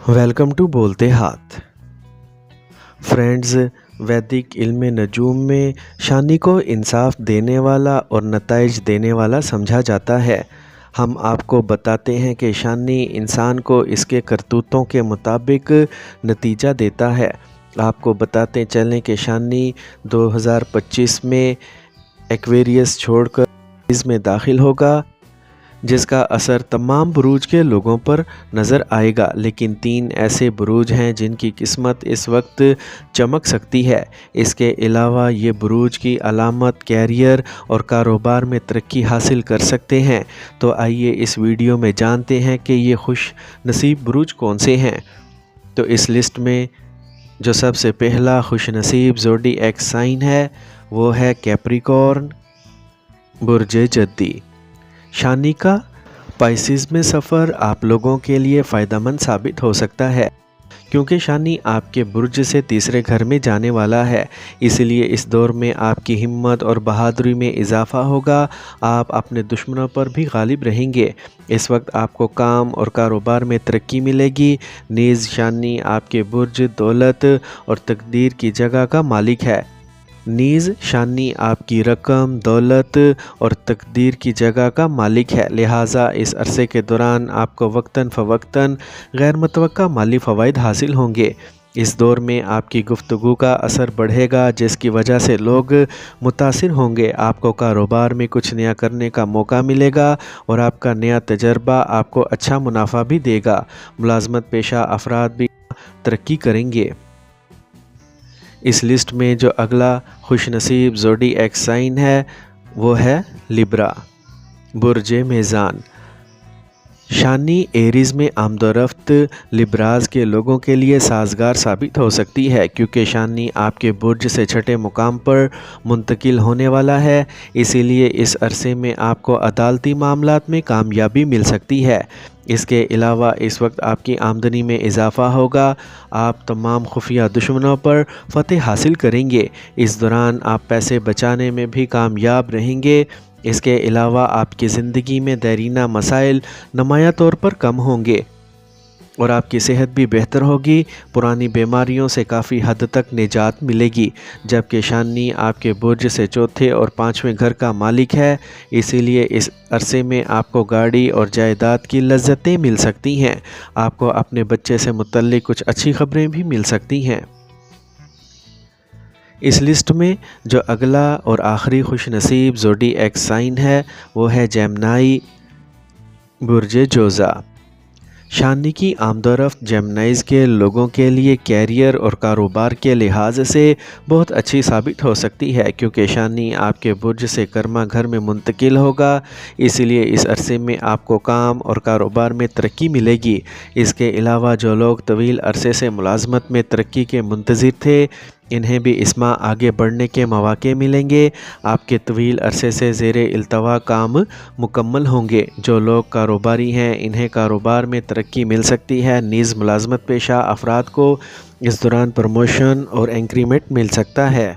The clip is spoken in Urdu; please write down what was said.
ویلکم ٹو بولتے ہاتھ فرینڈز۔ ویدک علم نجوم میں شانی کو انصاف دینے والا اور نتائج دینے والا سمجھا جاتا ہے۔ ہم آپ کو بتاتے ہیں کہ شانی انسان کو اس کے کرتوتوں کے مطابق نتیجہ دیتا ہے۔ آپ کو بتاتے چلیں کہ شانی 2025 میں ایکویریس چھوڑ کر اس میں داخل ہوگا، جس کا اثر تمام بروج کے لوگوں پر نظر آئے گا، لیکن 3 ایسے بروج ہیں جن کی قسمت اس وقت چمک سکتی ہے۔ اس کے علاوہ یہ بروج کی علامت کیریئر اور کاروبار میں ترقی حاصل کر سکتے ہیں۔ تو آئیے اس ویڈیو میں جانتے ہیں کہ یہ خوش نصیب بروج کون سے ہیں۔ تو اس لسٹ میں جو سب سے پہلا خوش نصیب زوڈی ایک سائن ہے وہ ہے کیپریکارن، برج جدی۔ شانی کا پائسز میں سفر آپ لوگوں کے لیے فائدہ مند ثابت ہو سکتا ہے، کیونکہ شانی آپ کے برج سے تیسرے گھر میں جانے والا ہے۔ اس لیے اس دور میں آپ کی ہمت اور بہادری میں اضافہ ہوگا۔ آپ اپنے دشمنوں پر بھی غالب رہیں گے۔ اس وقت آپ کو کام اور کاروبار میں ترقی ملے گی۔ نیز شانی آپ کے برج دولت اور تقدیر کی جگہ کا مالک ہے۔ نیز شانی آپ کی رقم، دولت اور تقدیر کی جگہ کا مالک ہے، لہٰذا اس عرصے کے دوران آپ کو وقتاً فوقتاً غیر متوقع مالی فوائد حاصل ہوں گے۔ اس دور میں آپ کی گفتگو کا اثر بڑھے گا، جس کی وجہ سے لوگ متاثر ہوں گے۔ آپ کو کاروبار میں کچھ نیا کرنے کا موقع ملے گا اور آپ کا نیا تجربہ آپ کو اچھا منافع بھی دے گا۔ ملازمت پیشہ افراد بھی ترقی کریں گے۔ اس لسٹ میں جو اگلا خوش نصیب زوڈی ایک سائن ہے وہ ہے لیبرا، برج میزان۔ شانی ایریز میں آمد و رفت لیبراز کے لوگوں کے لیے سازگار ثابت ہو سکتی ہے، کیونکہ شانی آپ کے برج سے چھٹے مقام پر منتقل ہونے والا ہے۔ اسی لیے اس عرصے میں آپ کو عدالتی معاملات میں کامیابی مل سکتی ہے۔ اس کے علاوہ اس وقت آپ کی آمدنی میں اضافہ ہوگا۔ آپ تمام خفیہ دشمنوں پر فتح حاصل کریں گے۔ اس دوران آپ پیسے بچانے میں بھی کامیاب رہیں گے۔ اس کے علاوہ آپ کی زندگی میں دیرینہ مسائل نمایاں طور پر کم ہوں گے اور آپ کی صحت بھی بہتر ہوگی۔ پرانی بیماریوں سے کافی حد تک نجات ملے گی، جبکہ شانی آپ کے برج سے چوتھے اور 5ویں گھر کا مالک ہے۔ اسی لیے اس عرصے میں آپ کو گاڑی اور جائیداد کی لذتیں مل سکتی ہیں۔ آپ کو اپنے بچے سے متعلق کچھ اچھی خبریں بھی مل سکتی ہیں۔ اس لسٹ میں جو اگلا اور آخری خوش نصیب زوڈی ایک سائن ہے وہ ہے جیمنائی، برج جوزا۔ شانی کی آمد و رفت جیمنائز کے لوگوں کے لیے کیریئر اور کاروبار کے لحاظ سے بہت اچھی ثابت ہو سکتی ہے، کیونکہ شانی آپ کے برج سے کرما گھر میں منتقل ہوگا۔ اس لیے اس عرصے میں آپ کو کام اور کاروبار میں ترقی ملے گی۔ اس کے علاوہ جو لوگ طویل عرصے سے ملازمت میں ترقی کے منتظر تھے، انہیں بھی اس ماہ آگے بڑھنے کے مواقع ملیں گے۔ آپ کے طویل عرصے سے زیر التوا کام مکمل ہوں گے۔ جو لوگ کاروباری ہیں انہیں کاروبار میں ترقی مل سکتی ہے۔ نیز ملازمت پیشہ افراد کو اس دوران پروموشن اور انکریمنٹ مل سکتا ہے۔